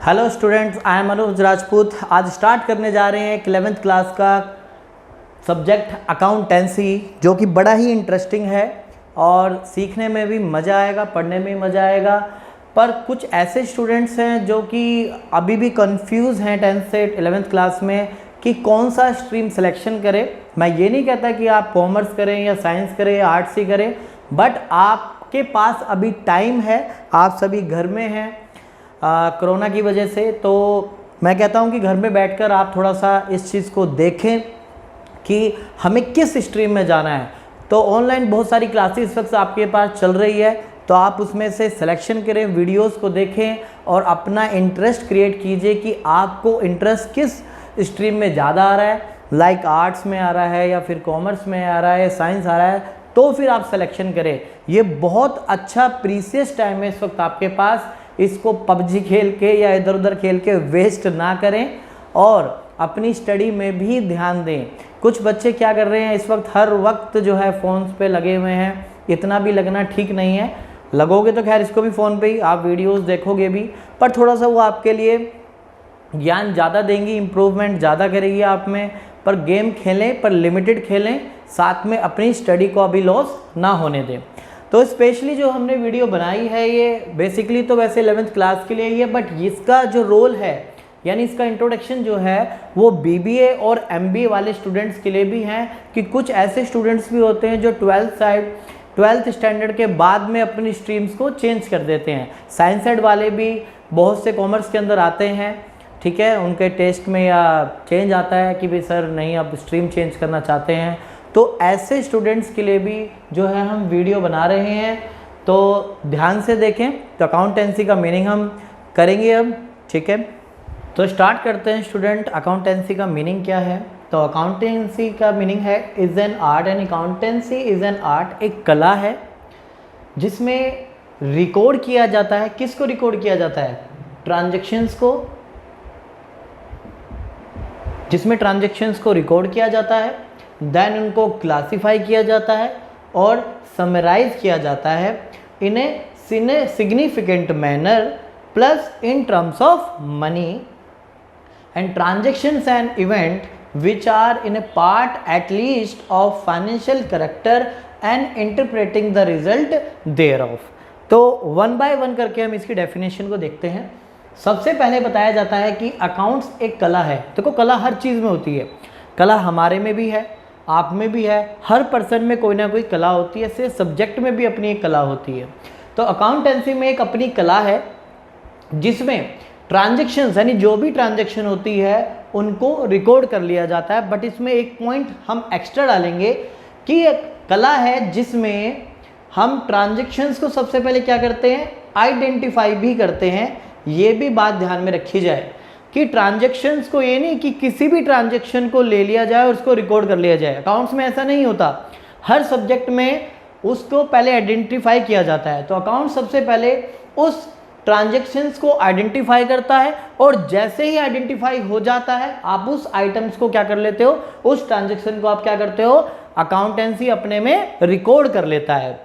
Hello students, I am Manoj Rajput. आज start करने जा रहे हैं 11th क्लास का सब्जेक्ट अकाउंटेंसी, जो कि बड़ा ही इंटरेस्टिंग है और सीखने में भी मज़ा आएगा, पढ़ने में मज़ा आएगा। पर कुछ ऐसे स्टूडेंट्स हैं जो कि अभी भी कंफ्यूज हैं 10th से 11th क्लास में कि कौन सा स्ट्रीम सिलेक्शन करें। मैं ये नहीं कहता कि आप कॉमर्स करें या साइंस करें या आर्ट्स ही करें, बट आपके पास अभी टाइम है। आप सभी घर में हैं कोरोना की वजह से, तो मैं कहता हूँ कि घर में बैठकर आप थोड़ा सा इस चीज़ को देखें कि हमें किस स्ट्रीम में जाना है। तो ऑनलाइन बहुत सारी क्लासेस इस वक्त आपके पास चल रही है, तो आप उसमें से सिलेक्शन करें, वीडियोस को देखें और अपना इंटरेस्ट क्रिएट कीजिए कि आपको इंटरेस्ट किस स्ट्रीम में ज़्यादा आ रहा है। लाइक आर्ट्स में आ रहा है या फिर कॉमर्स में आ रहा है, साइंस आ रहा है, तो फिर आप सिलेक्शन करें। ये बहुत अच्छा प्रीसियस टाइम है इस वक्त आपके पास। इसको पबजी खेल के या इधर उधर खेल के वेस्ट ना करें और अपनी स्टडी में भी ध्यान दें। कुछ बच्चे क्या कर रहे हैं इस वक्त, हर वक्त जो है फ़ोन्स पे लगे हुए हैं। इतना भी लगना ठीक नहीं है। लगोगे तो खैर इसको भी फ़ोन पे ही आप वीडियोस देखोगे भी, पर थोड़ा सा वो आपके लिए ज्ञान ज़्यादा देंगी, इम्प्रूवमेंट ज़्यादा करेगी आप में। पर गेम खेलें, पर लिमिटेड खेलें, साथ में अपनी स्टडी को अभी लॉस ना होने दें। तो स्पेशली जो हमने वीडियो बनाई है ये बेसिकली तो वैसे 11th क्लास के लिए ही है, बट इसका जो रोल है यानी इसका इंट्रोडक्शन जो है वो BBA और MBA वाले स्टूडेंट्स के लिए भी हैं कि कुछ ऐसे स्टूडेंट्स भी होते हैं जो 12th स्टैंडर्ड के बाद में अपनी स्ट्रीम्स को चेंज कर देते हैं। साइंस साइड वाले भी बहुत से कॉमर्स के अंदर आते हैं, ठीक है, उनके टेस्ट में या चेंज आता है कि भाई सर नहीं, अब स्ट्रीम चेंज करना चाहते हैं। तो ऐसे स्टूडेंट्स के लिए भी जो है हम वीडियो बना रहे हैं, तो ध्यान से देखें। तो अकाउंटेंसी का मीनिंग हम करेंगे अब, ठीक है। तो स्टार्ट करते हैं स्टूडेंट, अकाउंटेंसी का मीनिंग क्या है। तो अकाउंटेंसी का मीनिंग है is an art, and accountancy is an art, एक कला है जिसमें रिकॉर्ड किया जाता है। किसको रिकॉर्ड किया जाता है? ट्रांजैक्शंस को, जिसमें ट्रांजैक्शंस को रिकॉर्ड किया जाता है, देन उनको क्लासीफाई किया जाता है और समराइज किया जाता है in a significant manner plus in terms of money and transactions and event which are in a part at least of financial character and interpreting the result thereof. तो one by one करके हम इसकी definition को देखते हैं। सबसे पहले बताया जाता है कि अकाउंट्स एक कला है। देखो, कला हर चीज़ में होती है। कला हमारे में भी है, आप में भी है, हर पर्सन में कोई ना कोई कला होती है। ऐसे सब्जेक्ट में भी अपनी एक कला होती है। तो अकाउंटेंसी में एक अपनी कला है जिसमें ट्रांजैक्शंस यानी जो भी ट्रांजैक्शन होती है उनको रिकॉर्ड कर लिया जाता है। बट इसमें एक पॉइंट हम एक्स्ट्रा डालेंगे कि एक कला है जिसमें हम ट्रांजैक्शंस को सबसे पहले क्या करते हैं, आइडेंटिफाई भी करते हैं। ये भी बात ध्यान में रखी जाए कि ट्रांजैक्शंस को ये नहीं कि किसी भी ट्रांजैक्शन को ले लिया जाए और उसको रिकॉर्ड कर लिया जाए। अकाउंट्स में ऐसा नहीं होता। हर सब्जेक्ट में उसको पहले आइडेंटिफाई किया जाता है। तो अकाउंट सबसे पहले उस ट्रांजैक्शंस को आइडेंटिफाई करता है और जैसे ही आइडेंटिफाई हो जाता है आप उस आइटम्स को क्या कर लेते हो, उस ट्रांजैक्शन को आप क्या करते हो, अकाउंटेंसी अपने में रिकॉर्ड कर लेता है,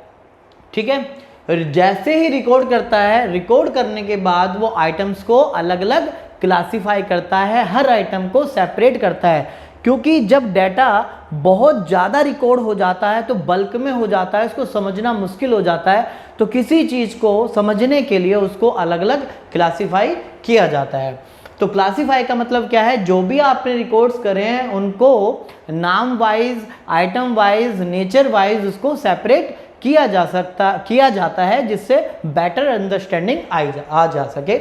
ठीक है। जैसे ही रिकॉर्ड करता है, रिकॉर्ड करने के बाद वो आइटम्स को अलग अलग क्लासीफाई करता है, हर आइटम को सेपरेट करता है। क्योंकि जब डाटा बहुत ज़्यादा रिकॉर्ड हो जाता है तो बल्क में हो जाता है, उसको समझना मुश्किल हो जाता है। तो किसी चीज़ को समझने के लिए उसको अलग अलग क्लासीफाई किया जाता है। तो क्लासीफाई का मतलब क्या है, जो भी आपने रिकॉर्ड्स करे हैं उनको नाम wise, item wise, nature wise उसको सेपरेट किया जाता है, जिससे बेटर अंडरस्टैंडिंग आ जा सके।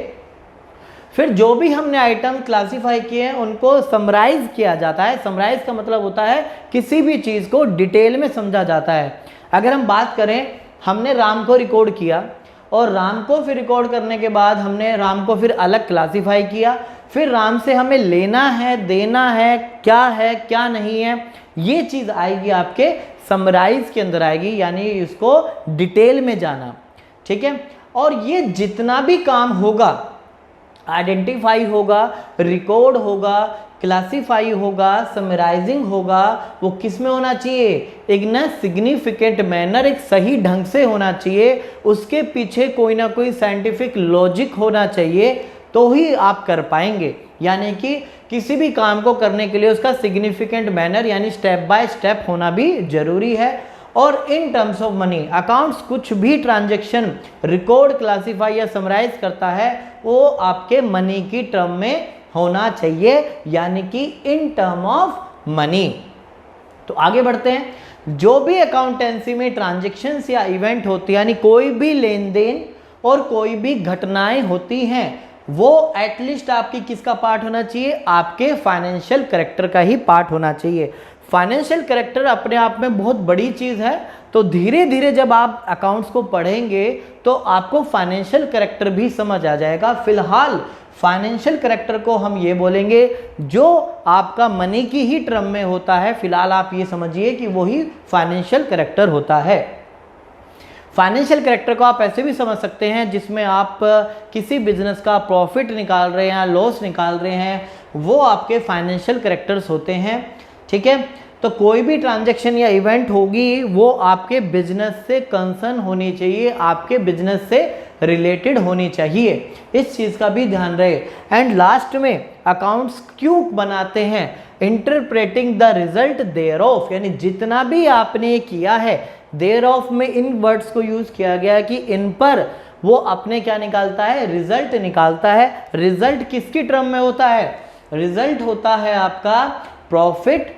फिर जो भी हमने आइटम क्लासीफाई किए हैं उनको समराइज किया जाता है। समराइज का मतलब होता है किसी भी चीज़ को डिटेल में समझा जाता है। अगर हम बात करें, हमने राम को रिकॉर्ड किया और राम को फिर रिकॉर्ड करने के बाद हमने राम को फिर अलग क्लासीफाई किया। फिर राम से हमें लेना है, देना है क्या नहीं है, ये चीज़ आएगी आपके समराइज के अंदर आएगी, यानी इसको डिटेल में जाना, ठीक है। और ये जितना भी काम होगा, आइडेंटिफाई होगा, रिकॉर्ड होगा, क्लासीफाई होगा, समराइजिंग होगा, वो किस में होना चाहिए, एक ना सिग्निफिकेंट मैनर, एक सही ढंग से होना चाहिए। उसके पीछे कोई ना कोई साइंटिफिक लॉजिक होना चाहिए। तो ही आप कर पाएंगे। यानी कि किसी भी काम को करने के लिए उसका सिग्निफिकेंट मैनर यानी स्टेप बाय स्टेप होना भी जरूरी है। और इन टर्म्स ऑफ मनी अकाउंट्स कुछ भी ट्रांजैक्शन रिकॉर्ड, क्लासीफाई या समराइज करता है वो आपके मनी की टर्म में होना चाहिए, यानी कि इन टर्म ऑफ मनी। तो आगे बढ़ते हैं। जो भी अकाउंटेंसी में ट्रांजैक्शंस या इवेंट होती है, यानी कोई भी लेन देन और कोई भी घटनाएं होती हैं, वो एटलीस्ट आपकी किसका पार्ट होना चाहिए? आपके फाइनेंशियल कैरेक्टर का ही पार्ट होना चाहिए। फाइनेंशियल कैरेक्टर अपने आप में बहुत बड़ी चीज़ है। तो धीरे धीरे जब आप अकाउंट्स को पढ़ेंगे तो आपको फाइनेंशियल कैरेक्टर भी समझ आ जाएगा। फिलहाल फाइनेंशियल कैरेक्टर को हम ये बोलेंगे जो आपका मनी की ही टर्म में होता है। फिलहाल आप ये समझिए कि वही फाइनेंशियल कैरेक्टर होता है। फाइनेंशियल कैरेक्टर को आप ऐसे भी समझ सकते हैं जिसमें आप किसी बिजनेस का प्रॉफिट निकाल रहे हैं, लॉस निकाल रहे हैं, वो आपके फाइनेंशियल कैरेक्टर्स होते हैं। ठीक है, तो कोई भी ट्रांजैक्शन या इवेंट होगी वो आपके बिजनेस से कंसर्न होनी चाहिए, आपके बिजनेस से रिलेटेड होनी चाहिए। इस चीज़ का भी ध्यान रहे। एंड लास्ट में अकाउंट्स क्यों बनाते हैं? Interpreting the result thereof, यानी जितना भी आपने किया है, देयर ऑफ में इन वर्ड्स को यूज किया गया कि इन पर वो अपने क्या निकालता है? रिजल्ट निकालता है। रिजल्ट किसकी टर्म में होता है? रिजल्ट होता है आपका प्रॉफिट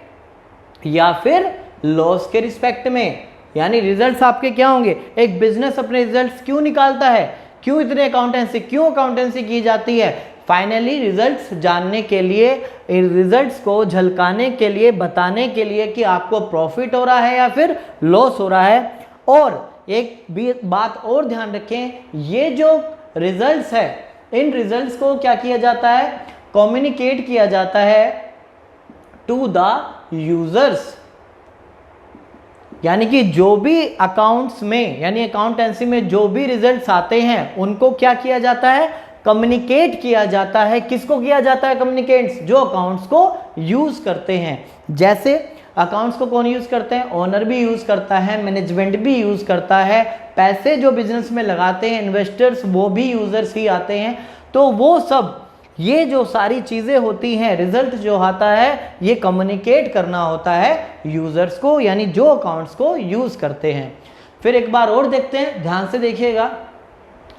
या फिर लॉस के रिस्पेक्ट में। यानी रिजल्ट्स आपके क्या होंगे? एक बिजनेस अपने रिजल्ट्स क्यों निकालता है? क्यों इतने क्यों अकाउंटेंसी की जाती है? फाइनली रिजल्ट्स जानने के लिए, रिजल्ट्स को झलकाने के लिए, बताने के लिए कि आपको प्रॉफिट हो रहा है या फिर लॉस हो रहा है। और एक भी बात और ध्यान रखें, ये जो रिजल्ट्स है, इन रिजल्ट्स को क्या किया जाता है? कम्युनिकेट किया जाता है टू द यूजर्स। यानी कि जो भी अकाउंट्स में, यानी अकाउंटेंसी में जो भी रिजल्ट्स आते हैं उनको क्या किया जाता है? कम्युनिकेट किया जाता है। किसको किया जाता है कम्युनिकेट्स? जो अकाउंट्स को यूज करते हैं। जैसे अकाउंट्स को कौन यूज करते हैं? ओनर भी यूज करता है, मैनेजमेंट भी यूज करता है, पैसे जो बिजनेस में लगाते हैं इन्वेस्टर्स वो भी यूजर्स ही आते हैं। तो वो सब, ये जो सारी चीज़ें होती हैं, रिजल्ट जो आता है ये कम्युनिकेट करना होता है यूजर्स को, यानी जो अकाउंट्स को यूज करते हैं। फिर एक बार और देखते हैं, ध्यान से देखिएगा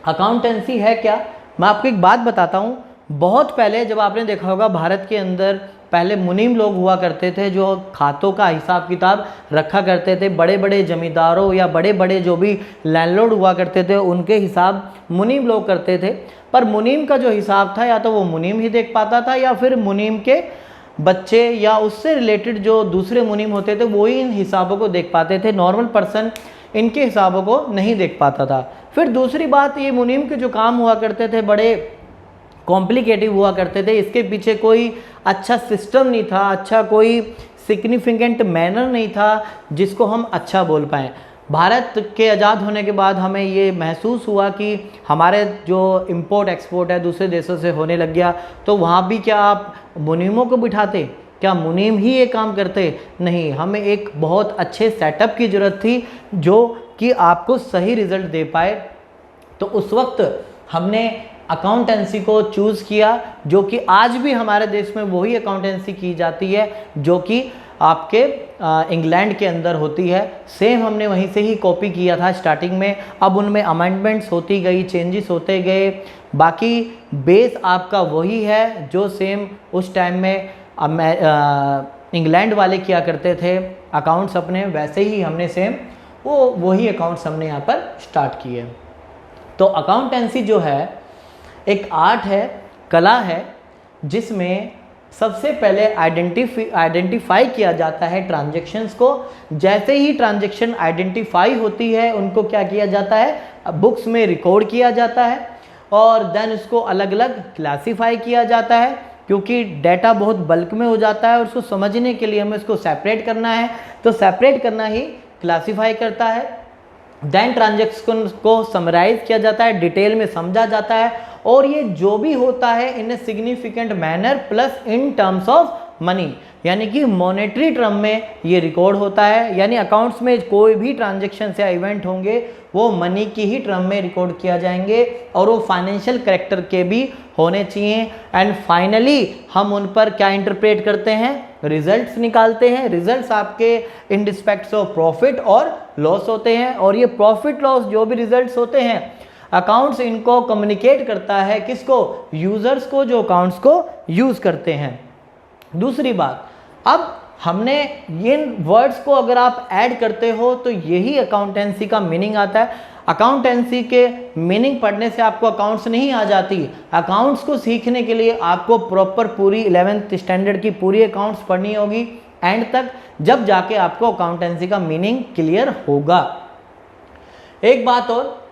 अकाउंटेंसी है क्या। मैं आपको एक बात बताता हूँ। बहुत पहले जब आपने देखा होगा भारत के अंदर पहले मुनीम लोग हुआ करते थे जो खातों का हिसाब किताब रखा करते थे। बड़े बड़े जमींदारों या बड़े बड़े जो भी लैंडलॉर्ड हुआ करते थे उनके हिसाब मुनीम लोग करते थे। पर मुनीम का जो हिसाब था या तो वो मुनीम ही देख पाता था या फिर मुनीम के बच्चे या उससे रिलेटेड जो दूसरे मुनीम होते थे वो ही इन हिसाबों को देख पाते थे। नॉर्मल पर्सन इनके हिसाबों को नहीं देख पाता था। फिर दूसरी बात, ये मुनीम के जो काम हुआ करते थे बड़े कॉम्प्लिकेटिव हुआ करते थे। इसके पीछे कोई अच्छा सिस्टम नहीं था, अच्छा कोई सिग्निफिकेंट मैनर नहीं था जिसको हम अच्छा बोल पाएँ। भारत के आज़ाद होने के बाद हमें ये महसूस हुआ कि हमारे जो इंपोर्ट एक्सपोर्ट है दूसरे देशों से होने लग गया। तो वहाँ भी क्या आप मुनीमों को बिठाते? क्या मुनीम ही ये काम करते? नहीं, हमें एक बहुत अच्छे सेटअप की ज़रूरत थी जो कि आपको सही रिज़ल्ट दे पाए। तो उस वक्त हमने अकाउंटेंसी को चूज़ किया, जो कि आज भी हमारे देश में वही अकाउंटेंसी की जाती है जो कि आपके इंग्लैंड के अंदर होती है। सेम हमने वहीं से ही कॉपी किया था स्टार्टिंग में। अब उनमें अमेंडमेंट्स होती गई, चेंजेस होते गए, बाकी बेस आपका वही है जो सेम उस टाइम में इंग्लैंड वाले किया करते थे अकाउंट्स अपने, वैसे ही हमने सेम वही अकाउंट्स हमने यहाँ पर स्टार्ट किए। तो अकाउंटेंसी जो है एक आर्ट है, कला है, जिसमें सबसे पहले आइडेंटिफाई किया जाता है ट्रांजैक्शंस को। जैसे ही ट्रांजैक्शन आइडेंटिफाई होती है उनको क्या किया जाता है? बुक्स में रिकॉर्ड किया जाता है और देन उसको अलग अलग क्लासीफाई किया जाता है, क्योंकि डाटा बहुत बल्क में हो जाता है और उसको समझने के लिए हमें उसको सेपरेट करना है। तो सेपरेट करना ही क्लासीफाई करता है। देन ट्रांजैक्शन को समराइज किया जाता है, डिटेल में समझा जाता है, और ये जो भी होता है in a significant manner plus in terms of money, यानी कि मॉनेटरी टर्म में ये रिकॉर्ड होता है, यानी अकाउंट्स में कोई भी ट्रांजेक्शन या इवेंट होंगे वो मनी की ही टर्म में रिकॉर्ड किया जाएंगे और वो फाइनेंशियल कैरेक्टर के भी होने चाहिए। एंड फाइनली हम उन पर क्या इंटरप्रेट करते हैं, रिजल्ट्स निकालते हैं। रिजल्ट्स आपके इन रिस्पेक्ट्स ऑफ प्रॉफिट और लॉस होते हैं, और ये प्रॉफिट लॉस जो भी रिजल्ट्स होते हैं अकाउंट्स इनको कम्युनिकेट करता है किसको, यूजर्स को, जो अकाउंट्स को यूज करते हैं। दूसरी बात, अब हमने इन वर्ड्स को अगर आप ऐड करते हो तो यही अकाउंटेंसी का मीनिंग आता है। अकाउंटेंसी के मीनिंग पढ़ने से आपको अकाउंट्स नहीं आ जाती, अकाउंट्स को सीखने के लिए आपको प्रॉपर पूरी 11th स्टैंडर्ड की पूरी अकाउंट्स पढ़नी होगी एंड तक, जब जाके आपको अकाउंटेंसी का मीनिंग क्लियर होगा। एक बात और,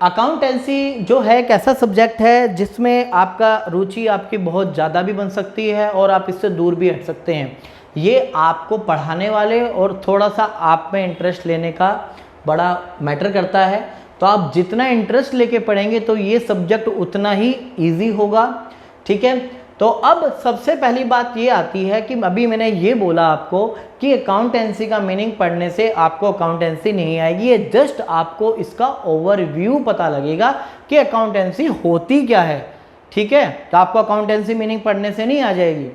अकाउंटेंसी जो है एक ऐसा सब्जेक्ट है जिसमें आपका रुचि आपकी बहुत ज़्यादा भी बन सकती है और आप इससे दूर भी हट सकते हैं। ये आपको पढ़ाने वाले और थोड़ा सा आप में इंटरेस्ट लेने का बड़ा मैटर करता है। तो आप जितना इंटरेस्ट लेके पढ़ेंगे तो ये सब्जेक्ट उतना ही ईजी होगा, ठीक है। तो अब सबसे पहली बात ये आती है कि अभी मैंने ये बोला आपको कि अकाउंटेंसी का मीनिंग पढ़ने से आपको अकाउंटेंसी नहीं आएगी, ये जस्ट आपको इसका ओवरव्यू पता लगेगा कि अकाउंटेंसी होती क्या है, ठीक है। तो आपको अकाउंटेंसी मीनिंग पढ़ने से नहीं आ जाएगी।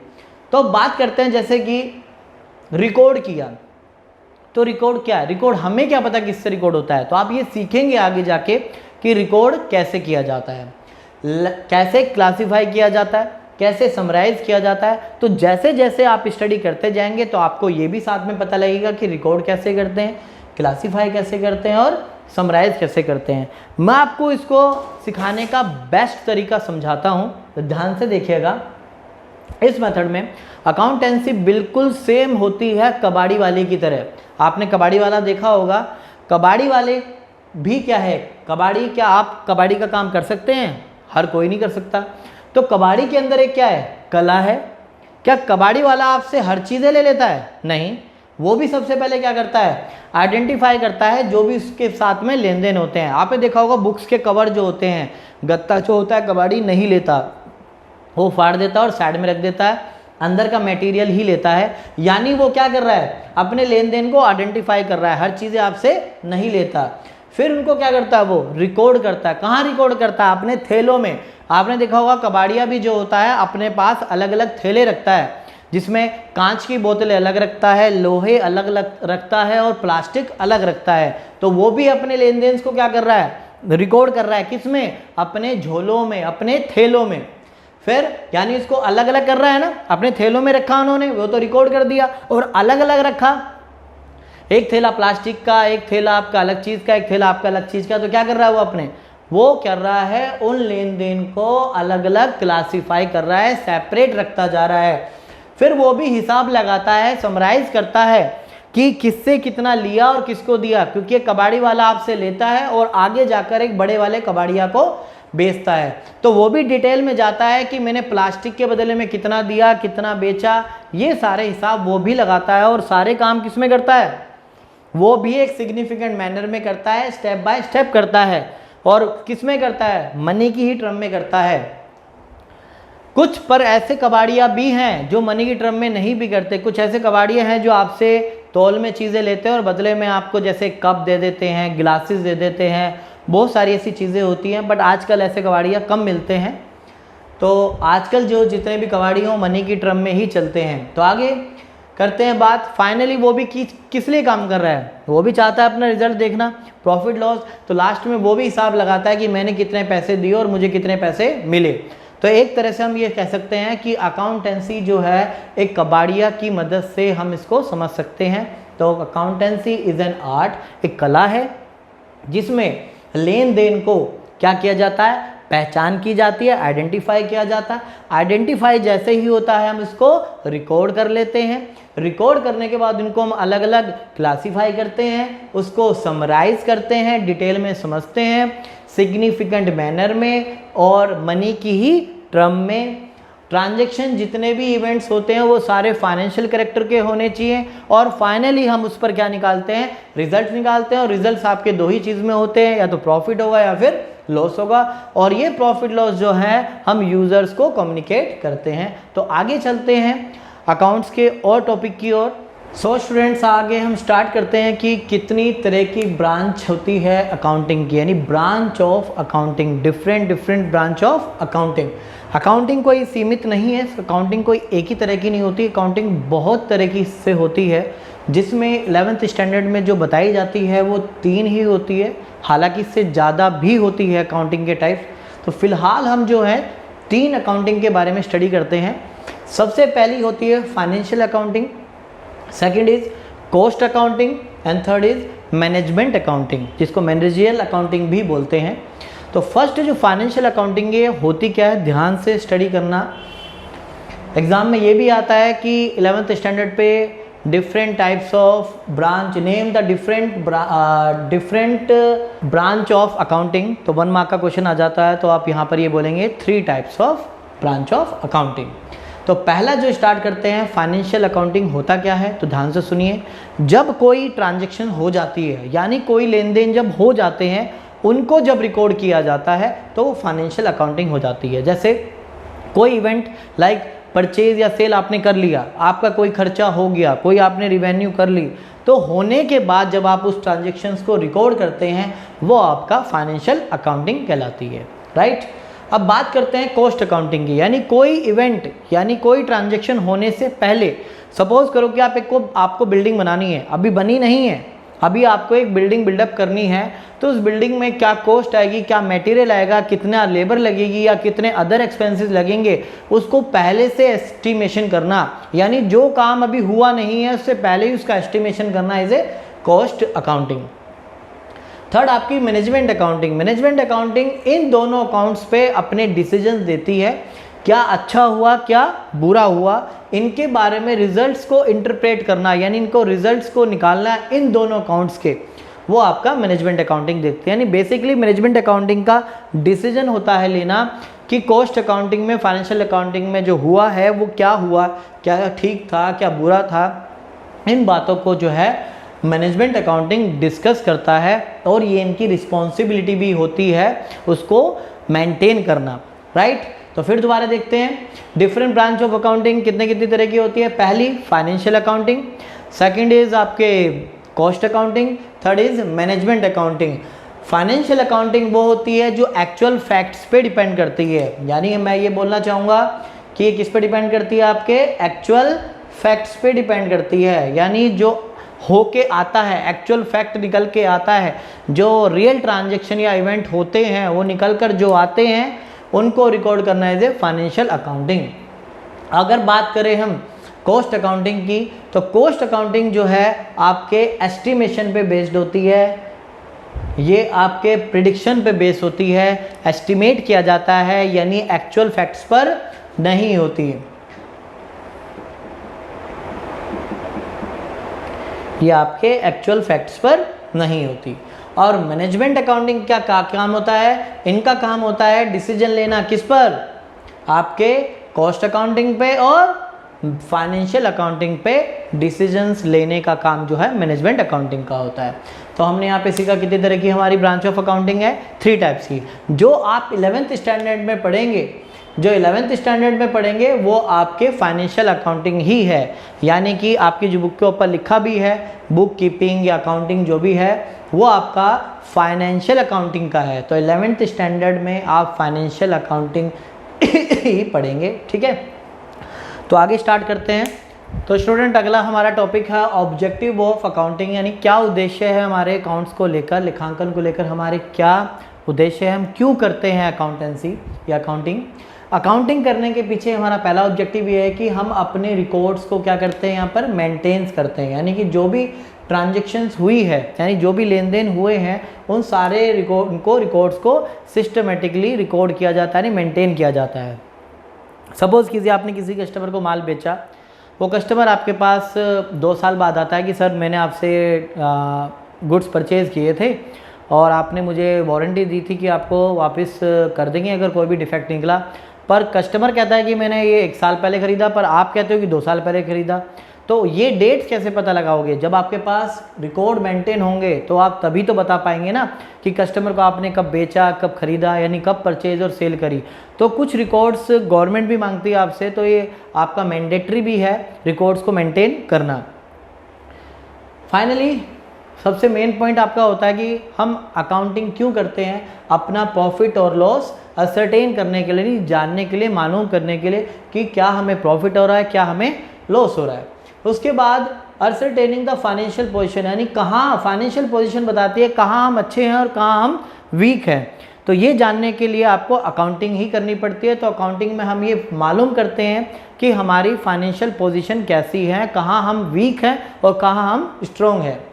तो बात करते हैं जैसे कि रिकॉर्ड किया, तो रिकॉर्ड क्या है, रिकॉर्ड हमें क्या पता किससे रिकॉर्ड होता है। तो आप ये सीखेंगे आगे जाके कि रिकॉर्ड कैसे किया जाता है, कैसे क्लासिफाई किया जाता है, कैसे समराइज किया जाता है। तो जैसे जैसे आप स्टडी करते जाएंगे तो आपको ये भी साथ में पता लगेगा कि रिकॉर्ड कैसे करते हैं, क्लासिफाई कैसे करते हैं और समराइज कैसे करते हैं। मैं आपको इसको सिखाने का बेस्ट तरीका समझाता हूँ, तो ध्यान से देखिएगा। इस मेथड में अकाउंटेंसी बिल्कुल सेम होती है कबाड़ी वाले की तरह। आपने कबाड़ी वाला देखा होगा, कबाड़ी वाले भी क्या है, कबाड़ी, क्या आप कबाड़ी का काम कर सकते हैं, हर कोई नहीं कर सकता। तो कबाड़ी के अंदर एक क्या है, कला है। क्या कबाड़ी वाला आपसे हर चीज़ें ले लेता है, नहीं, वो भी सबसे पहले क्या करता है, आइडेंटिफाई करता है जो भी उसके साथ में लेन देन होते हैं। आपने देखा होगा बुक्स के कवर जो होते हैं, गत्ता जो होता है कबाड़ी नहीं लेता, वो फाड़ देता है और साइड में रख देता है, अंदर का मटेरियल ही लेता है। यानी वो क्या कर रहा है, अपने लेन देन को आइडेंटिफाई कर रहा है, हर चीज़ें आपसे नहीं लेता। फिर उनको क्या करता है, वो रिकॉर्ड करता है। कहाँ रिकॉर्ड करता है, अपने थैलों में। आपने देखा होगा कबाड़िया भी जो होता है अपने पास अलग अलग थैले रखता है, जिसमें कांच की बोतलें अलग रखता है, लोहे अलग अलग रखता है और प्लास्टिक अलग रखता है। तो वो भी अपने लेन देन को क्या कर रहा है, रिकॉर्ड कर रहा है। किसमें, अपने झोलों में, अपने थैलों में। फिर यानी इसको अलग अलग कर रहा है ना, अपने थैलों में रखा उन्होंने, वो तो रिकॉर्ड कर दिया, और अलग अलग रखा, एक थैला प्लास्टिक का, एक थैला आपका अलग चीज़ का, एक थैला आपका अलग चीज़ का। तो क्या कर रहा है वो कर रहा है उन लेन देन को अलग अलग क्लासिफाई कर रहा है, सेपरेट रखता जा रहा है। फिर वो भी हिसाब लगाता है, समराइज करता है कि किससे कितना लिया और किसको दिया, क्योंकि कबाड़ी वाला आपसे लेता है और आगे जाकर एक बड़े वाले कबाड़िया को बेचता है। तो वो भी डिटेल में जाता है कि मैंने प्लास्टिक के बदले में कितना दिया, कितना बेचा, ये सारे हिसाब वो भी लगाता है। और सारे काम किस में करता है, वो भी एक सिग्निफिकेंट मैनर में करता है, स्टेप बाय स्टेप करता है। और किस में करता है, मनी की ही टर्म में करता है। कुछ पर ऐसे कबाड़िया भी हैं जो मनी की टर्म में नहीं भी करते। कुछ ऐसे कबाड़िया हैं जो आपसे तौल में चीज़ें लेते हैं और बदले में आपको जैसे कप दे देते हैं, गिलासेस दे देते हैं, बहुत सारी ऐसी चीज़ें होती हैं। बट आजकल ऐसे कबाड़िया कम मिलते हैं। तो आजकल जो जितने भी कबाड़ी हों मनी की टर्म में ही चलते हैं। तो आगे करते हैं बात, फाइनली वो भी किस लिए काम कर रहा है, वो भी चाहता है अपना रिजल्ट देखना, प्रॉफिट लॉस। तो लास्ट में वो भी हिसाब लगाता है कि मैंने कितने पैसे दिए और मुझे कितने पैसे मिले। तो एक तरह से हम ये कह सकते हैं कि अकाउंटेंसी जो है एक कबाड़िया की मदद से हम इसको समझ सकते हैं। तो अकाउंटेंसी इज़ एन आर्ट, एक कला है जिसमें लेन देन को क्या किया जाता है, पहचान की जाती है, आइडेंटिफाई किया जाता है। आइडेंटिफाई जैसे ही होता है हम इसको रिकॉर्ड कर लेते हैं। रिकॉर्ड करने के बाद इनको हम अलग अलग क्लासिफाई करते हैं, उसको समराइज करते हैं, डिटेल में समझते हैं, सिग्निफिकेंट मैनर में और मनी की ही टर्म में। ट्रांजैक्शन जितने भी इवेंट्स होते हैं वो सारे फाइनेंशियल कैरेक्टर के होने चाहिए। और फाइनली हम उस पर क्या निकालते हैं, रिजल्ट निकालते हैं। और रिजल्ट्स आपके दो ही चीज़ में होते हैं, या तो प्रॉफिट होगा या फिर लॉस होगा। और ये प्रॉफिट लॉस जो है हम यूजर्स को कम्युनिकेट करते हैं। तो आगे चलते हैं। अकाउंट्स के और टॉपिक की ओर। सो स्टूडेंट्स, आगे हम स्टार्ट करते हैं कि कितनी तरह की ब्रांच होती है अकाउंटिंग की, यानी branch of accounting, different branch of accounting. Accounting कोई सीमित नहीं है, अकाउंटिंग कोई एक ही तरह की नहीं होती, अकाउंटिंग बहुत तरह की से होती है, जिसमें 11th स्टैंडर्ड में जो बताई जाती है वो 3 ही होती है, हालांकि इससे ज़्यादा भी होती है अकाउंटिंग के टाइप। तो फिलहाल हम जो है 3 अकाउंटिंग के बारे में स्टडी करते हैं। सबसे पहली होती है financial accounting, second is cost accounting and third is management accounting, जिसको मैनेजरियल अकाउंटिंग भी बोलते हैं। तो फर्स्ट जो फाइनेंशियल अकाउंटिंग है होती क्या है, ध्यान से स्टडी करना। एग्जाम में ये भी आता है कि 11th स्टैंडर्ड पे different types of branch, name the different branch of accounting, तो 1 मार्क का क्वेश्चन आ जाता है। तो आप यहाँ पर ये बोलेंगे 3 types of branch of accounting. तो पहला जो स्टार्ट करते हैं फाइनेंशियल अकाउंटिंग होता क्या है, तो ध्यान से सुनिए। जब कोई ट्रांजैक्शन हो जाती है, यानी कोई लेन देन जब हो जाते हैं, उनको जब रिकॉर्ड किया जाता है तो वो फाइनेंशियल अकाउंटिंग हो जाती है। जैसे कोई इवेंट लाइक परचेज या सेल आपने कर लिया, आपका कोई खर्चा हो गया, कोई आपने रिवेन्यू कर ली, तो होने के बाद जब आप उस ट्रांजैक्शंस को रिकॉर्ड करते हैं वो आपका फाइनेंशियल अकाउंटिंग कहलाती है, राइट। अब बात करते हैं कॉस्ट अकाउंटिंग की, यानी कोई इवेंट यानी कोई ट्रांजैक्शन होने से पहले, सपोज करो कि आपको बिल्डिंग बनानी है, अभी बनी नहीं है, अभी आपको एक बिल्डिंग बिल्डअप करनी है, तो उस बिल्डिंग में क्या कॉस्ट आएगी, क्या मटेरियल आएगा, कितना लेबर लगेगी या कितने अदर एक्सपेंसेस लगेंगे, उसको पहले से एस्टिमेशन करना, यानी जो काम अभी हुआ नहीं है उससे पहले ही उसका एस्टिमेशन करना is a cost accounting. Third आपकी मैनेजमेंट अकाउंटिंग। मैनेजमेंट अकाउंटिंग इन दोनों अकाउंट्स पे अपने डिसीजंस देती है, क्या अच्छा हुआ क्या बुरा हुआ, इनके बारे में रिजल्ट्स को इंटरप्रेट करना, यानी इनको रिजल्ट्स को निकालना इन दोनों अकाउंट्स के, वो आपका मैनेजमेंट अकाउंटिंग देखते हैं। यानी बेसिकली मैनेजमेंट अकाउंटिंग का डिसीजन होता है लेना कि कॉस्ट अकाउंटिंग में, फाइनेंशियल अकाउंटिंग में जो हुआ है वो क्या हुआ, क्या ठीक था क्या बुरा था, इन बातों को जो है मैनेजमेंट अकाउंटिंग डिस्कस करता है, और ये इनकी रिस्पॉन्सिबिलिटी भी होती है उसको मेंटेन करना, राइट। तो फिर दोबारा देखते हैं डिफरेंट ब्रांच ऑफ अकाउंटिंग कितनी तरह की होती है। पहली फाइनेंशियल अकाउंटिंग, सेकंड इज आपके cost accounting, third is management accounting. Financial accounting वो होती है जो एक्चुअल फैक्ट्स पे डिपेंड करती है, यानी मैं ये बोलना चाहूँगा कि ये किस पे डिपेंड करती है, आपके एक्चुअल फैक्ट्स पे डिपेंड करती है, यानी जो होके आता है, एक्चुअल फैक्ट निकल के आता है, जो रियल ट्रांजैक्शन या इवेंट होते हैं वो निकल कर जो आते हैं उनको रिकॉर्ड करना है फाइनेंशियल अकाउंटिंग। अगर बात करें हम कॉस्ट अकाउंटिंग की, तो कॉस्ट अकाउंटिंग जो है आपके एस्टिमेशन पे बेस्ड होती है, ये आपके प्रिडिक्शन पे बेस होती है, एस्टिमेट किया जाता है, यानी एक्चुअल फैक्ट्स पर नहीं होती है। ये आपके एक्चुअल फैक्ट्स पर नहीं होती। और मैनेजमेंट अकाउंटिंग क्या काम होता है, इनका काम होता है डिसीजन लेना किस पर, आपके कॉस्ट अकाउंटिंग पे और फाइनेंशियल अकाउंटिंग पे डिसीजंस लेने का काम जो है मैनेजमेंट अकाउंटिंग का होता है। तो हमने यहाँ पे सीखा कितनी तरह की हमारी ब्रांच ऑफ अकाउंटिंग है, 3 टाइप्स की। जो आप 11th स्टैंडर्ड में पढ़ेंगे, जो 11th स्टैंडर्ड में पढ़ेंगे वो आपके फाइनेंशियल अकाउंटिंग ही है, यानी कि आपकी जो बुक के ऊपर लिखा भी है बुक कीपिंग या अकाउंटिंग जो भी है वो आपका फाइनेंशियल अकाउंटिंग का है। तो 11th स्टैंडर्ड में आप फाइनेंशियल अकाउंटिंग ही पढ़ेंगे, ठीक है। तो आगे स्टार्ट करते हैं। तो स्टूडेंट अगला हमारा टॉपिक है ऑब्जेक्टिव ऑफ अकाउंटिंग, यानी क्या उद्देश्य है हमारे अकाउंट्स को लेकर, लेखांकन को लेकर हमारे क्या उद्देश्य है, हम क्यों करते हैं अकाउंटेंसी या अकाउंटिंग। अकाउंटिंग करने के पीछे हमारा पहला ऑब्जेक्टिव ये है कि हम अपने रिकॉर्ड्स को क्या करते हैं, यहाँ पर मेंटेन्स करते हैं, यानी कि जो भी ट्रांजैक्शंस हुई है, यानी जो भी लेन देन हुए हैं उन सारे रिकॉर्ड्स को सिस्टमेटिकली रिकॉर्ड किया जाता है, यानी मेंटेन किया जाता है। सपोज़ कीजिए आपने किसी कस्टमर को माल बेचा, वो कस्टमर आपके पास 2 साल बाद आता है कि सर मैंने आपसे गुड्स परचेज़ किए थे और आपने मुझे वारंटी दी थी कि आपको वापस कर देंगे अगर कोई भी डिफेक्ट निकला, पर कस्टमर कहता है कि मैंने ये 1 साल पहले ख़रीदा, पर आप कहते हो कि 2 साल पहले ख़रीदा। तो ये डेट्स कैसे पता लगाओगे? जब आपके पास रिकॉर्ड मेंटेन होंगे तो आप तभी तो बता पाएंगे ना कि कस्टमर को आपने कब बेचा, कब खरीदा, यानी कब परचेज और सेल करी। तो कुछ रिकॉर्ड्स गवर्नमेंट भी मांगती है आपसे, तो ये आपका मैंडेटरी भी है रिकॉर्ड्स को मेंटेन करना। फाइनली सबसे मेन पॉइंट आपका होता है कि हम अकाउंटिंग क्यों करते हैं? अपना प्रॉफिट और लॉस असरटेन करने के लिए, नहीं जानने के लिए, मालूम करने के लिए कि क्या हमें प्रॉफिट हो रहा है, क्या हमें लॉस हो रहा है। उसके बाद असरटेनिंग द फाइनेंशियल पोजीशन, यानी कहाँ फाइनेंशियल पोजीशन बताती है कहाँ हम अच्छे हैं और कहाँ हम वीक हैं। तो ये जानने के लिए आपको अकाउंटिंग ही करनी पड़ती है। तो अकाउंटिंग में हम ये मालूम करते हैं कि हमारी फाइनेंशियल पोजीशन कैसी है, कहाँ हम वीक हैं और कहाँ हम स्ट्रॉन्ग हैं।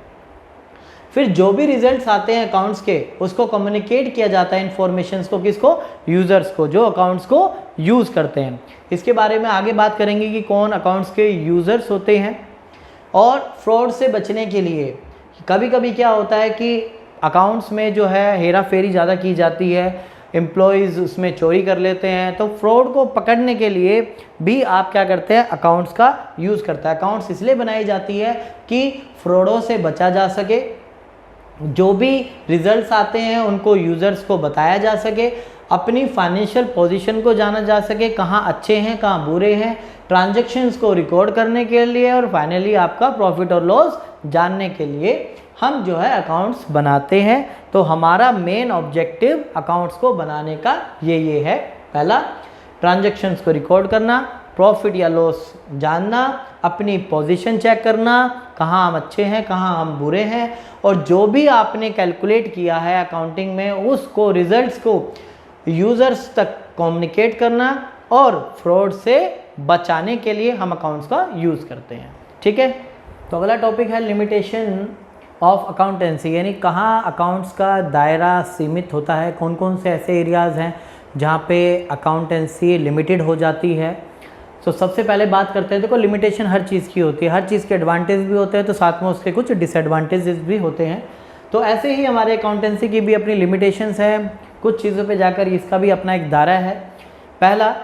फिर जो भी रिजल्ट्स आते हैं अकाउंट्स के, उसको कम्युनिकेट किया जाता है इन्फॉर्मेशंस को, किसको? यूज़र्स को, जो अकाउंट्स को यूज़ करते हैं। इसके बारे में आगे बात करेंगे कि कौन अकाउंट्स के यूज़र्स होते हैं। और फ्रॉड से बचने के लिए कभी कभी क्या होता है कि अकाउंट्स में जो है हेरा फेरी ज़्यादा की जाती है, एम्प्लॉयज़ उसमें चोरी कर लेते हैं। तो फ्रॉड को पकड़ने के लिए भी आप क्या करते हैं? अकाउंट्स का यूज़ करता है। अकाउंट्स इसलिए बनाई जाती है कि फ्रॉडों से बचा जा सके, जो भी रिजल्ट्स आते हैं उनको यूज़र्स को बताया जा सके, अपनी फाइनेंशियल पोजीशन को जाना जा सके, कहाँ अच्छे हैं कहाँ बुरे हैं, ट्रांजैक्शंस को रिकॉर्ड करने के लिए, और फाइनली आपका प्रॉफिट और लॉस जानने के लिए हम जो है अकाउंट्स बनाते हैं। तो हमारा मेन ऑब्जेक्टिव अकाउंट्स को बनाने का ये है। पहला, ट्रांजैक्शंस को रिकॉर्ड करना, प्रॉफिट या लॉस जानना, अपनी पोजीशन चेक करना, कहाँ हम अच्छे हैं कहाँ हम बुरे हैं, और जो भी आपने कैलकुलेट किया है अकाउंटिंग में उसको, रिजल्ट्स को यूज़र्स तक कम्युनिकेट करना, और फ्रॉड से बचाने के लिए हम अकाउंट्स का यूज़ करते हैं। ठीक है, तो अगला टॉपिक है लिमिटेशन ऑफ अकाउंटेंसी, यानी कहाँ अकाउंट्स का दायरा सीमित होता है, कौन कौन से ऐसे एरियाज़ हैं जहाँ पे अकाउंटेंसी लिमिटेड हो जाती है। तो सबसे पहले बात करते हैं, देखो लिमिटेशन हर चीज़ की होती है, हर चीज़ के एडवांटेज भी होते हैं तो साथ में उसके कुछ डिसएडवांटेजेस भी होते हैं। तो ऐसे ही हमारे अकाउंटेंसी की भी अपनी लिमिटेशंस हैं, कुछ चीज़ों पे जाकर इसका भी अपना एक दायरा है। पहला,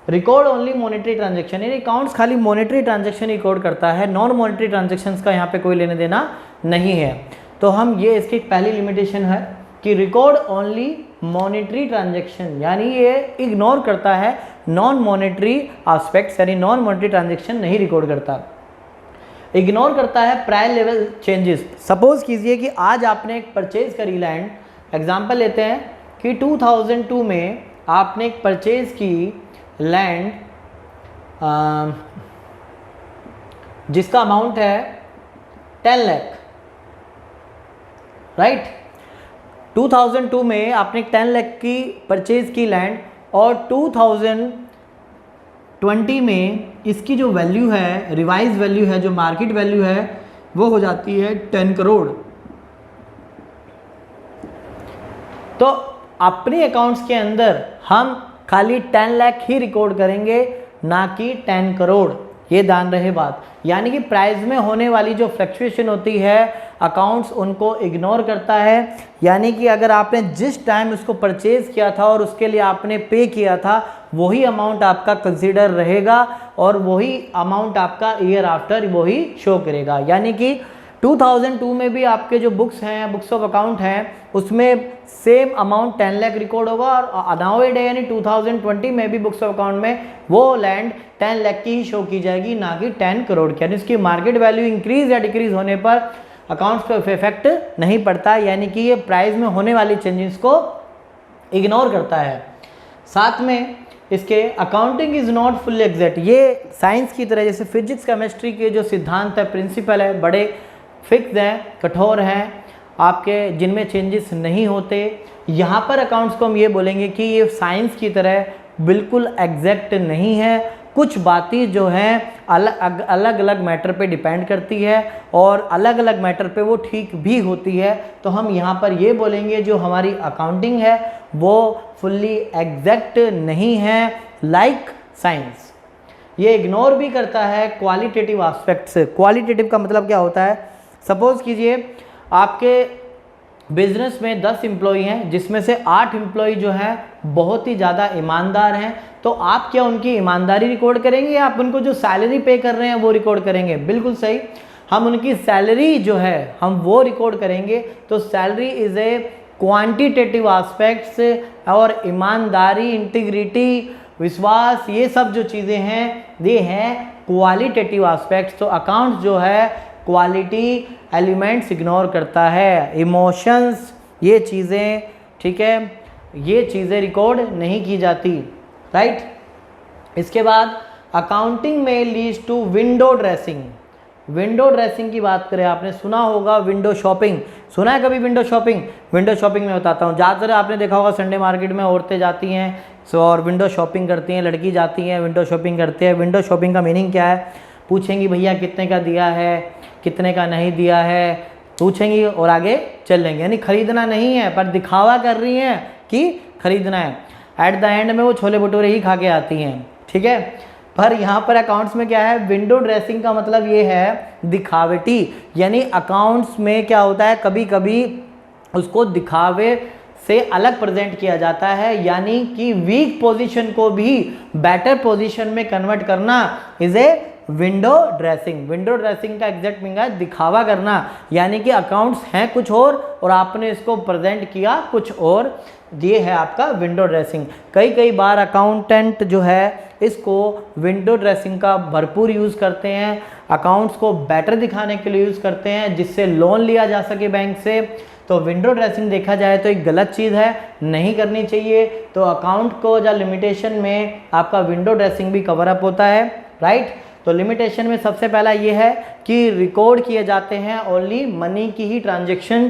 रिकॉर्ड ओनली मॉनेटरी ट्रांजैक्शन, यानी अकाउंट्स खाली मॉनेटरी ट्रांजैक्शन रिकॉर्ड करता है, नॉन मॉनेटरी ट्रांजैक्शंस का यहाँ पे कोई लेने देना नहीं है। तो हम ये इसकी पहली लिमिटेशन है कि रिकॉर्ड ओनली मॉनेटरी ट्रांजैक्शन, यानी ये इग्नोर करता है नॉन मॉनेटरी एस्पेक्ट्स, यानी नॉन मॉनेटरी ट्रांजैक्शन नहीं रिकॉर्ड करता। इग्नोर करता है प्राइस लेवल चेंजेस। सपोज कीजिए कि आज आपने एक परचेज करी लैंड, एग्जांपल लेते हैं कि 2002 में आपने एक परचेज की लैंड जिसका अमाउंट है 10 लाख, राइट। 2002 में आपने 10 लाख की परचेज की लैंड, और 2020 में इसकी जो वैल्यू है, रिवाइज वैल्यू है, जो मार्केट वैल्यू है, वो हो जाती है 10 करोड़। तो अपने अकाउंट्स के अंदर हम खाली 10 लाख ही रिकॉर्ड करेंगे, ना कि 10 करोड़। ये ध्यान रहे बात, यानी कि प्राइस में होने वाली जो फ्लक्चुएशन होती है अकाउंट्स उनको इग्नोर करता है। यानी कि अगर आपने जिस टाइम उसको परचेज किया था और उसके लिए आपने पे किया था, वही अमाउंट आपका कंसीडर रहेगा और वही अमाउंट आपका ईयर आफ्टर वही शो करेगा। यानी कि 2002 में भी आपके जो बुक्स हैं, बुक्स ऑफ अकाउंट हैं, उसमें सेम अमाउंट 10 लाख रिकॉर्ड होगा, और नाउ डे यानी 2020 में भी बुक्स ऑफ अकाउंट में वो लैंड 10 लाख की ही शो की जाएगी, ना कि 10 करोड़ की। यानी उसकी मार्केट वैल्यू इंक्रीज या डिक्रीज होने पर अकाउंट्स पर इफेक्ट नहीं पड़ता, यानी कि ये प्राइस में होने वाली चेंजेस को इग्नोर करता है। साथ में इसके accounting is not fully exact, ये साइंस की तरह जैसे फिजिक्स केमिस्ट्री के जो सिद्धांत है, प्रिंसिपल है, बड़े फिक्स हैं, कठोर हैं आपके, जिनमें चेंजेस नहीं होते। यहाँ पर अकाउंट्स को हम ये बोलेंगे कि ये साइंस की तरह बिल्कुल एग्जैक्ट नहीं है। कुछ बातें जो हैं अलग अलग मैटर पे डिपेंड करती है, और अलग अलग मैटर पे वो ठीक भी होती है। तो हम यहाँ पर ये बोलेंगे जो हमारी अकाउंटिंग है वो फुल्ली एग्जैक्ट नहीं है, लाइक साइंस। ये इग्नोर भी करता है क्वालिटेटिव एस्पेक्ट्स। क्वालिटेटिव का मतलब क्या होता है? सपोज कीजिए आपके बिजनेस में 10 एम्प्लॉई हैं जिसमें से 8 एम्प्लॉई जो हैं बहुत ही ज़्यादा ईमानदार हैं, तो आप क्या उनकी ईमानदारी रिकॉर्ड करेंगे या आप उनको जो सैलरी पे कर रहे हैं वो रिकॉर्ड करेंगे? बिल्कुल सही, हम उनकी सैलरी जो है हम वो रिकॉर्ड करेंगे। तो salary is a quantitative aspects, और ईमानदारी, इंटीग्रिटी, विश्वास, ये सब जो चीज़ें हैं ये हैं क्वालिटेटिव एस्पेक्ट्स। तो अकाउंट्स जो है क्वालिटी एलिमेंट्स इग्नोर करता है, इमोशंस, ये चीज़ें, ठीक है, ये चीज़ें रिकॉर्ड नहीं की जाती, राइट। इसके बाद अकाउंटिंग में leads to window dressing. Window dressing की बात करें, आपने सुना होगा विंडो शॉपिंग, सुना है कभी विंडो शॉपिंग? विंडो शॉपिंग में बताता हूँ। ज़्यादातर आपने देखा होगा संडे मार्केट में औरतें जाती हैं और विंडो शॉपिंग करती हैं, लड़की जाती हैं विंडो शॉपिंग करते हैं। विंडो शॉपिंग का मीनिंग क्या है? पूछेंगी भैया कितने का दिया है, कितने का नहीं दिया है, पूछेंगी और आगे चल लेंगे। यानी खरीदना नहीं है पर दिखावा कर रही हैं कि खरीदना है। एट द एंड में वो छोले भटूरे ही खा के आती हैं, ठीक है। पर यहाँ पर अकाउंट्स में क्या है, विंडो ड्रेसिंग का मतलब ये है दिखावटी, यानी अकाउंट्स में क्या होता है कभी कभी उसको दिखावे से अलग प्रेजेंट किया जाता है, यानी कि वीक पोजीशन को भी बेटर पोजीशन में कन्वर्ट करना is a window dressing. Window dressing का एग्जैक्ट मीनिंग है दिखावा करना, यानी कि अकाउंट्स हैं कुछ और आपने इसको प्रेजेंट किया कुछ और, ये है आपका विंडो ड्रेसिंग। कई बार अकाउंटेंट जो है इसको विंडो ड्रेसिंग का भरपूर यूज़ करते हैं, अकाउंट्स को बेटर दिखाने के लिए यूज़ करते हैं जिससे लोन लिया जा सके बैंक से। तो विंडो ड्रेसिंग देखा जाए तो एक गलत चीज़ है, नहीं करनी चाहिए। तो अकाउंट को या लिमिटेशन में आपका विंडो ड्रेसिंग भी कवर अप होता है, राइट। तो लिमिटेशन में सबसे पहला ये है कि रिकॉर्ड किए जाते हैं ओनली मनी की ही ट्रांजेक्शन।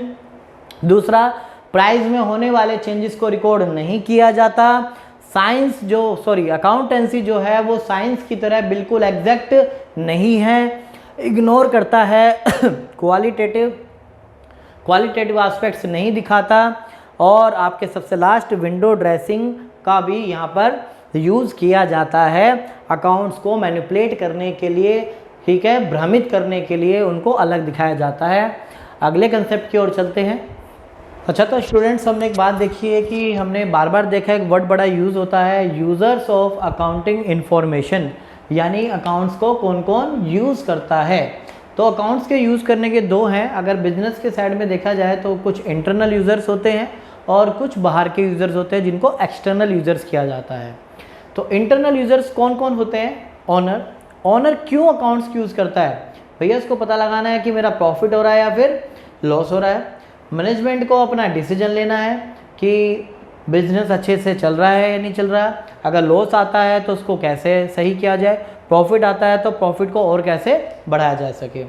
दूसरा, प्राइस में होने वाले चेंजेस को रिकॉर्ड नहीं किया जाता। साइंस अकाउंटेंसी जो है वो साइंस की तरह बिल्कुल एग्जैक्ट नहीं है, इग्नोर करता है, क्वालिटेटिव एस्पेक्ट्स नहीं दिखाता। और आपके सबसे लास्ट विंडो ड्रेसिंग का भी यहाँ पर यूज़ किया जाता है अकाउंट्स को मैनिपुलेट करने के लिए, ठीक है, भ्रमित करने के लिए उनको अलग दिखाया जाता है। अगले कंसेप्ट की ओर चलते हैं। अच्छा, तो स्टूडेंट्स हमने एक बात देखी है कि हमने बार बार देखा है एक वर्ड बड़ा यूज़ होता है, यूज़र्स ऑफ अकाउंटिंग इन्फॉर्मेशन, यानी अकाउंट्स को कौन कौन यूज़ करता है। तो अकाउंट्स के यूज़ करने के दो हैं। अगर बिजनेस के साइड में देखा जाए तो कुछ इंटरनल यूज़र्स होते हैं और कुछ बाहर के यूज़र्स होते हैं जिनको एक्सटर्नल यूज़र्स किया जाता है। तो इंटरनल यूज़र्स कौन कौन होते हैं? ऑनर क्यों अकाउंट्स की यूज़ करता है? भैया इसको पता लगाना है कि मेरा प्रॉफिट हो रहा है या फिर लॉस हो रहा है। मैनेजमेंट को अपना डिसीजन लेना है कि बिजनेस अच्छे से चल रहा है या नहीं चल रहा है। अगर लॉस आता है तो उसको कैसे सही किया जाए, प्रॉफिट आता है तो प्रॉफिट को और कैसे बढ़ाया जा सके।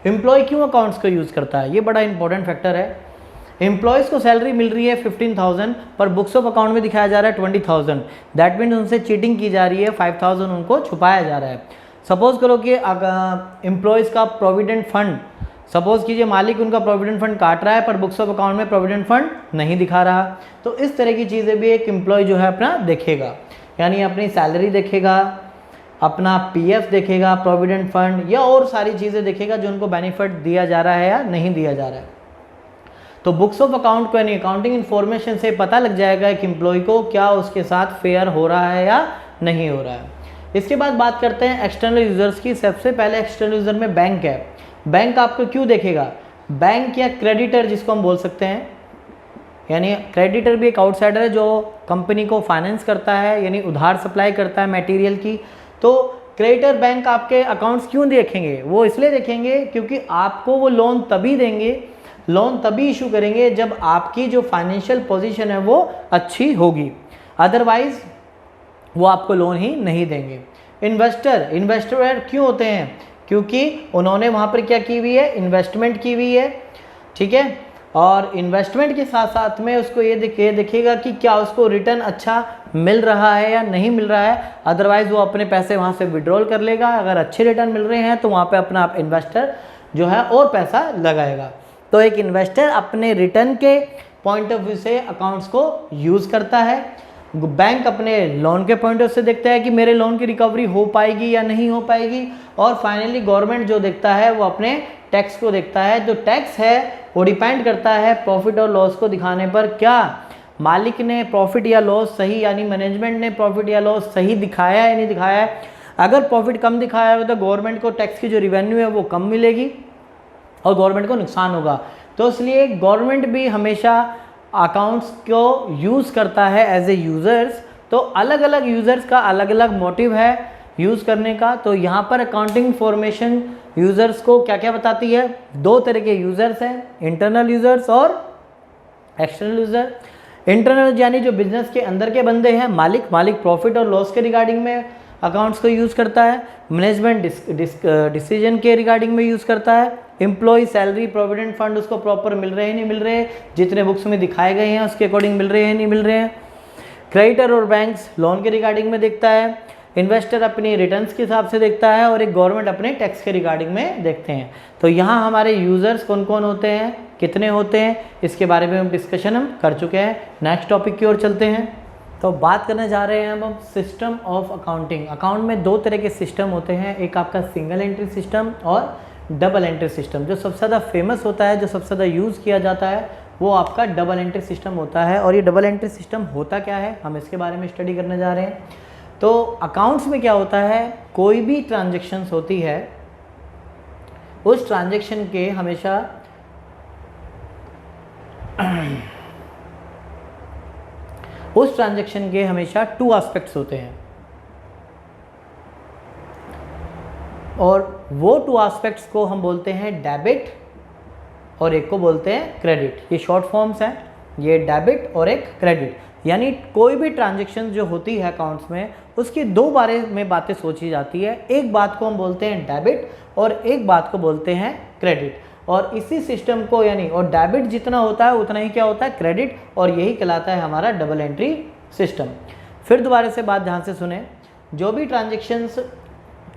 एम्प्लॉय क्यों अकाउंट्स को यूज़ करता है? ये बड़ा इंपॉर्टेंट फैक्टर है। एम्प्लॉयज़ को सैलरी मिल रही है 15,000 पर बुक्स ऑफ अकाउंट में दिखाया जा रहा है 20,000। दैट मीन्स उनसे चीटिंग की जा रही है, 5,000 उनको छुपाया जा रहा है। सपोज़ करो कि एम्प्लॉयज़ का प्रोविडेंट फंड, सपोज़ कीजिए मालिक उनका प्रोविडेंट फंड काट रहा है पर बुक्स ऑफ अकाउंट में प्रोविडेंट फंड नहीं दिखा रहा। तो इस तरह की चीज़ें भी एक एम्प्लॉय जो है अपना देखेगा, यानी अपनी सैलरी देखेगा, अपना पीएफ देखेगा, प्रोविडेंट फंड या और सारी चीज़ें देखेगा जो उनको बेनिफिट दिया जा रहा है या नहीं दिया जा रहा है। तो बुक्स ऑफ अकाउंट को यानी अकाउंटिंग इन्फॉर्मेशन से पता लग जाएगा एक एम्प्लॉय को क्या उसके साथ फेयर हो रहा है या नहीं हो रहा है। इसके बाद बात करते हैं एक्सटर्नल यूज़र्स की। सबसे पहले एक्सटर्नल यूज़र में बैंक है। बैंक आपको क्यों देखेगा? बैंक या क्रेडिटर जिसको हम बोल सकते हैं, यानी क्रेडिटर भी एक आउटसाइडर है जो कंपनी को फाइनेंस करता है, यानी उधार सप्लाई करता है मटेरियल की। तो क्रेडिटर बैंक आपके अकाउंट्स क्यों देखेंगे? वो इसलिए देखेंगे क्योंकि आपको वो लोन तभी देंगे, लोन तभी इशू करेंगे जब आपकी जो फाइनेंशियल पोजीशन है वो अच्छी होगी, अदरवाइज वो आपको लोन ही नहीं देंगे। इन्वेस्टर क्यों होते हैं? क्योंकि उन्होंने वहाँ पर क्या की हुई है? इन्वेस्टमेंट की हुई है, ठीक है। और इन्वेस्टमेंट के साथ साथ में उसको ये देखेगा कि क्या उसको रिटर्न अच्छा मिल रहा है या नहीं मिल रहा है, अदरवाइज वो अपने पैसे वहाँ से विड्रॉल कर लेगा। अगर अच्छे रिटर्न मिल रहे हैं तो वहाँ पे अपना इन्वेस्टर जो है और पैसा लगाएगा। तो एक इन्वेस्टर अपने रिटर्न के पॉइंट ऑफ व्यू से अकाउंट्स को यूज़ करता है। बैंक अपने लोन के पॉइंट ऑफ से देखता है कि मेरे लोन की रिकवरी हो पाएगी या नहीं हो पाएगी, और फाइनली गवर्नमेंट जो देखता है वो अपने टैक्स को देखता है। जो टैक्स है वो डिपेंड करता है प्रॉफिट और लॉस को दिखाने पर, क्या मालिक ने प्रॉफिट या लॉस सही, यानी मैनेजमेंट ने प्रॉफिट या लॉस सही दिखाया है या नहीं दिखाया है। अगर प्रॉफिट कम दिखाया है तो गवर्नमेंट को टैक्स की जो रिवेन्यू है वो कम मिलेगी और गवर्नमेंट को नुकसान होगा। तो इसलिए गवर्नमेंट भी हमेशा अकाउंट्स को यूज़ करता है एज ए यूज़र्स। तो अलग अलग यूज़र्स का अलग अलग मोटिव है यूज़ करने का। तो यहाँ पर अकाउंटिंग फॉर्मेशन यूज़र्स को क्या क्या बताती है, दो तरह के यूज़र्स हैं, इंटरनल यूज़र्स और एक्सटर्नल यूज़र। इंटरनल यानी जो बिजनेस के अंदर के बंदे हैं, मालिक प्रॉफिट और लॉस के रिगार्डिंग में अकाउंट्स को यूज़ करता है। मैनेजमेंट डिसीजन के रिगार्डिंग में यूज़ करता है। एम्प्लॉय सैलरी प्रोविडेंट फंड उसको प्रॉपर मिल रहे हैं नहीं मिल रहे, जितने बुक्स में दिखाए गए हैं उसके अकॉर्डिंग मिल रहे हैं नहीं मिल रहे हैं। क्रेडिटर और बैंक्स लोन के रिगार्डिंग में देखता है। इन्वेस्टर अपनी रिटर्न्स के हिसाब से देखता है और एक गवर्नमेंट अपने टैक्स के रिगार्डिंग में देखते हैं। तो यहाँ हमारे यूज़र्स कौन कौन होते हैं, कितने होते हैं, इसके बारे में हम डिस्कशन हम कर चुके हैं। नेक्स्ट टॉपिक की ओर चलते हैं। तो बात करने जा रहे हैं हम सिस्टम ऑफ अकाउंटिंग। अकाउंट में दो तरह के सिस्टम होते हैं, एक आपका सिंगल एंट्री सिस्टम और डबल एंट्री सिस्टम। जो सबसे ज़्यादा फेमस होता है, जो सबसे ज़्यादा यूज़ किया जाता है, वो आपका डबल एंट्री सिस्टम होता है। और ये डबल एंट्री सिस्टम होता क्या है, हम इसके बारे में स्टडी करने जा रहे हैं। तो अकाउंट्स में क्या होता है, कोई भी ट्रांजैक्शंस होती है उस ट्रांजैक्शन के हमेशा उस ट्रांजैक्शन के हमेशा टू एस्पेक्ट्स होते हैं और वो टू एस्पेक्ट्स को हम बोलते हैं डेबिट और एक को बोलते हैं क्रेडिट। ये शॉर्ट फॉर्म्स हैं, ये डेबिट और एक क्रेडिट। यानी कोई भी ट्रांजैक्शन जो होती है अकाउंट्स में, उसकी दो बारे में बातें सोची जाती है। एक बात को हम बोलते हैं डेबिट और एक बात को बोलते हैं क्रेडिट। और इसी सिस्टम को यानी और डेबिट जितना होता है उतना ही क्या होता है क्रेडिट, और यही कहलाता है हमारा डबल एंट्री सिस्टम। फिर दोबारा से बात ध्यान से सुने, जो भी ट्रांजैक्शंस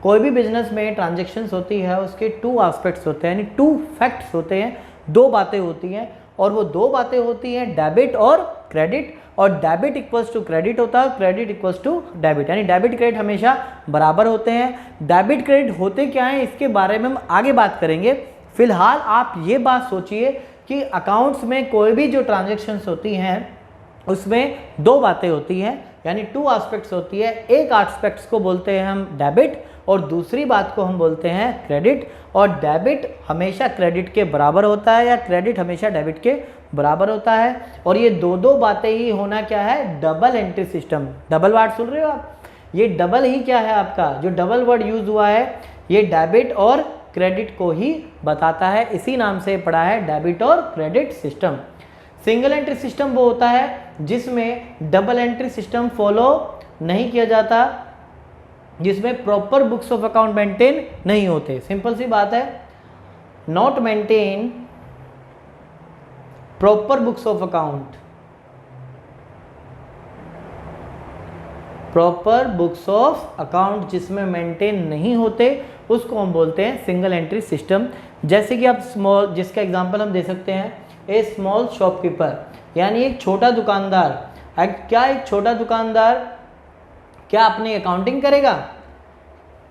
कोई भी बिजनेस में ट्रांजैक्शंस होती है उसके टू एस्पेक्ट्स होते हैं, यानी टू फैक्ट्स होते हैं, दो बातें होती हैं। और वो दो बातें होती हैं डेबिट और क्रेडिट। और डेबिट इक्वल्स टू क्रेडिट होता है, क्रेडिट इक्वल्स टू डेबिट, यानी डेबिट क्रेडिट हमेशा बराबर होते हैं। डेबिट क्रेडिट होते क्या हैं इसके बारे में हम आगे बात करेंगे। फिलहाल आप ये बात सोचिए कि अकाउंट्स में कोई भी जो ट्रांजैक्शंस होती हैं उसमें दो बातें होती हैं, यानी टू एस्पेक्ट्स होती है। एक एस्पेक्ट्स को बोलते हैं हम डेबिट और दूसरी बात को हम बोलते हैं क्रेडिट। और डेबिट हमेशा क्रेडिट के बराबर होता है या क्रेडिट हमेशा डेबिट के बराबर होता है। और ये दो दो बातें ही होना क्या है, double entry system. Double word सुन रहे हो आप, ये डबल ही क्या है आपका जो डबल वर्ड यूज हुआ है, ये डेबिट और क्रेडिट को ही बताता है। इसी नाम से पढ़ा है डेबिट और credit system. Single entry system वो होता है जिसमें डबल एंट्री सिस्टम फॉलो नहीं किया जाता, जिसमें proper books of account maintain नहीं होते। सिंपल सी बात है, not maintain proper books of account, proper books of account जिसमें मेंटेन नहीं होते उसको हम बोलते हैं सिंगल एंट्री सिस्टम। जैसे कि आप स्मॉल, जिसका एग्जांपल हम दे सकते हैं, ए स्मॉल शॉपकीपर, यानी एक छोटा दुकानदार। क्या एक छोटा दुकानदार क्या अपनी अकाउंटिंग करेगा?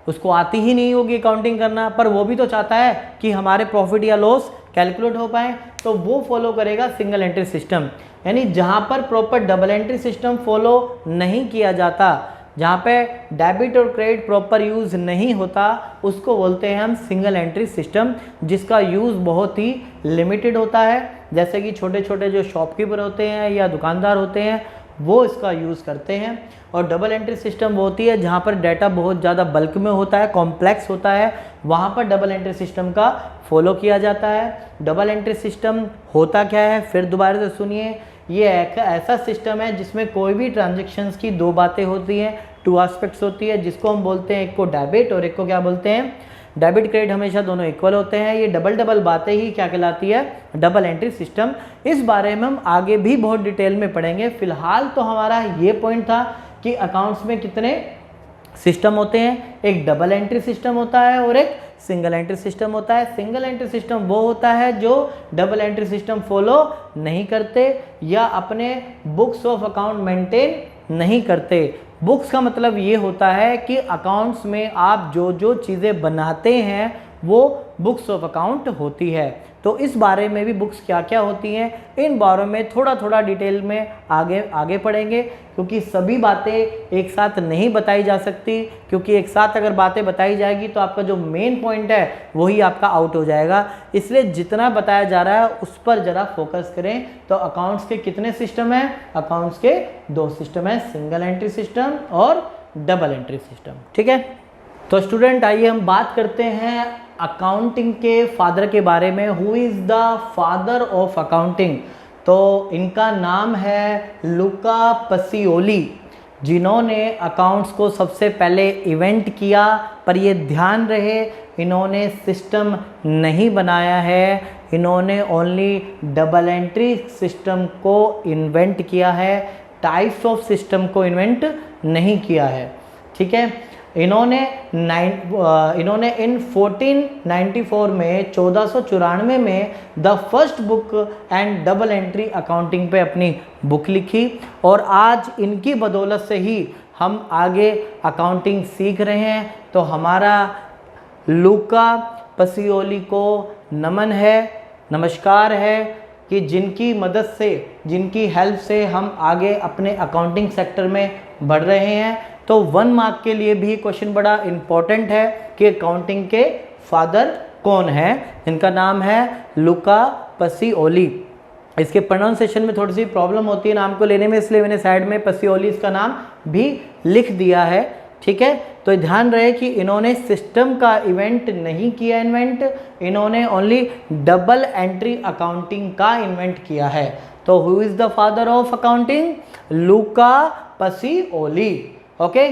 उसको आती ही नहीं होगी अकाउंटिंग करना, पर वो भी तो चाहता है कि हमारे प्रॉफिट या लॉस कैलकुलेट हो पाए, तो वो फॉलो करेगा सिंगल एंट्री सिस्टम। यानी जहाँ पर proper double entry system follow नहीं किया जाता, जहाँ पे डेबिट और क्रेडिट प्रॉपर यूज़ नहीं होता, उसको बोलते हैं हम सिंगल एंट्री सिस्टम, जिसका यूज़ बहुत ही लिमिटेड होता है। जैसे कि छोटे छोटे जो शॉपकीपर होते हैं या दुकानदार होते हैं वो इसका यूज़ करते हैं। और डबल एंट्री सिस्टम वो होती है जहाँ पर डाटा बहुत ज़्यादा बल्क में होता है, कॉम्प्लेक्स होता है, वहाँ पर डबल एंट्री सिस्टम का फॉलो किया जाता है। डबल एंट्री सिस्टम होता क्या है, फिर दोबारा से सुनिए, ये एक ऐसा सिस्टम है जिसमें कोई भी ट्रांजेक्शन्स की दो बातें होती हैं, टू एस्पेक्ट्स होती है, जिसको हम बोलते हैं एक को डेबिट और एक को क्या बोलते हैं डेबिट। क्रेडिट हमेशा दोनों इक्वल होते हैं। ये डबल डबल बातें ही क्या कहलाती है, डबल एंट्री सिस्टम। इस बारे में हम आगे भी बहुत डिटेल में पढ़ेंगे। फिलहाल तो हमारा ये पॉइंट था कि अकाउंट्स में कितने सिस्टम होते हैं, एक डबल एंट्री सिस्टम होता है और एक सिंगल एंट्री सिस्टम होता है। सिंगल एंट्री सिस्टम वो होता है जो डबल एंट्री सिस्टम फॉलो नहीं करते या अपने बुक्स ऑफ अकाउंट मेंटेन नहीं करते। बुक्स का मतलब ये होता है कि अकाउंट्स में आप जो जो चीज़ें बनाते हैं वो बुक्स ऑफ अकाउंट होती है। तो इस बारे में भी बुक्स क्या क्या होती हैं इन बारों में थोड़ा थोड़ा डिटेल में आगे पढ़ेंगे, क्योंकि सभी बातें एक साथ नहीं बताई जा सकती, क्योंकि एक साथ अगर बातें बताई जाएगी तो आपका जो मेन पॉइंट है वही आपका आउट हो जाएगा। इसलिए जितना बताया जा रहा है उस पर ज़रा फोकस करें। तो अकाउंट्स के कितने सिस्टम हैं? अकाउंट्स के 2 सिस्टम हैं, सिंगल एंट्री सिस्टम और डबल एंट्री सिस्टम। ठीक है, तो स्टूडेंट आइए हम बात करते हैं अकाउंटिंग के फादर के बारे में। Who is the father of accounting? तो इनका नाम है लुका पसिओली, जिन्होंने अकाउंट्स को सबसे पहले इवेंट किया। पर ये ध्यान रहे, इन्होंने सिस्टम नहीं बनाया है, इन्होंने ओनली डबल एंट्री सिस्टम को इन्वेंट किया है, टाइप्स ऑफ सिस्टम को इन्वेंट नहीं किया है। ठीक है, इन्होंने इन 1494 में 1494 में the first book and double entry accounting पे अपनी बुक लिखी, और आज इनकी बदौलत से ही हम आगे अकाउंटिंग सीख रहे हैं। तो हमारा लुका पसिओली को नमन है, नमस्कार है कि जिनकी मदद से, जिनकी हेल्प से हम आगे अपने अकाउंटिंग सेक्टर में बढ़ रहे हैं। तो 1 मार्क के लिए भी क्वेश्चन बड़ा इंपॉर्टेंट है कि अकाउंटिंग के फादर कौन है। इनका नाम है लुका पसिओली। इसके प्रोनाउंसिएशन में थोड़ी सी प्रॉब्लम होती है नाम को लेने में, इसलिए मैंने साइड में पसिओली इसका नाम भी लिख दिया है। ठीक है, तो ध्यान रहे कि इन्होंने सिस्टम का इवेंट नहीं किया इन्वेंट, इन्होंने ओनली डबल एंट्री अकाउंटिंग का इन्वेंट किया है। तो who is the father of accounting? Luca Pacioli. Okay.